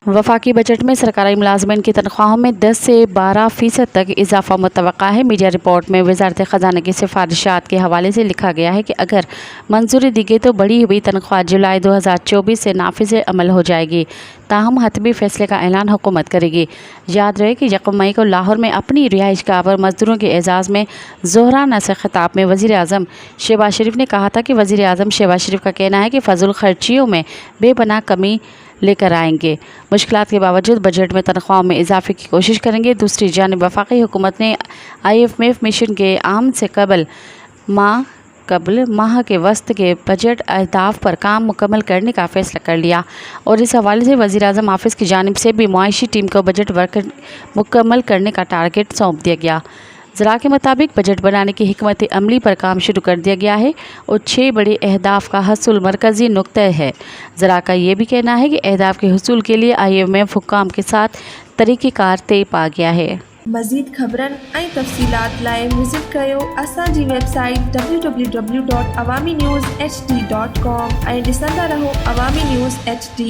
वफाकी बजट में सरकारी मुलाजमिन की तनख्वाहों में 10 से 12% तक इजाफा मुतवक्का है। मीडिया रिपोर्ट में वजारत ख़जाना की सिफारिशात के हवाले से लिखा गया है कि अगर मंजूरी दी गई तो बढ़ी हुई तनख्वाह जुलाई 2024 से नाफिज अमल हो जाएगी। ताहम हतमी फैसले का ऐलान हुकूमत करेगी। याद रहे कि 1 मई को लाहौर में अपनी रिहाइश गाह पर मजदूरों के एजाज़ में ज़ोहराना से खिताब में वज़ीर आज़म शहबाज शरीफ ने कहा था कि वज़ीर आज़म शहबाज शरीफ का कहना है कि फ़जूल खर्चियों में बेपनाह कमी लेकर आएंगे। मुश्किलात के बावजूद बजट में तनख्वाहों में इजाफे की कोशिश करेंगे। दूसरी जानिब वफाकी हुकूमत ने IMF मिशन के आमद से कबल माह के वस्त के बजट अहदाफ पर काम मुकम्मल करने का फैसला कर लिया और इस हवाले से वज़ीर आज़म ऑफिस की जानिब से भी मुआशी टीम को बजट वर्क मुकम्मल करने का टारगेट सौंप दिया गया। ज़रा के मुताबिक बजट बनाने की हिकमत अमली पर काम शुरू कर दिया गया है और 6 बड़े अहदाफ का हसूल मरकज़ी नुक्ता है। ज़रा का ये भी कहना है कि अहदाफ के हसूल के लिए IMF हुक्काम के साथ तरीक़ेकार तय पा गया है। मज़ीद ख़बरन ऐं तफ़सीलात लाइ विज़िट कयो असांजी वेबसाइट www.awamiNewsHD.com ऐं ॾिसंदा रहो अवामी न्यूज़ HD।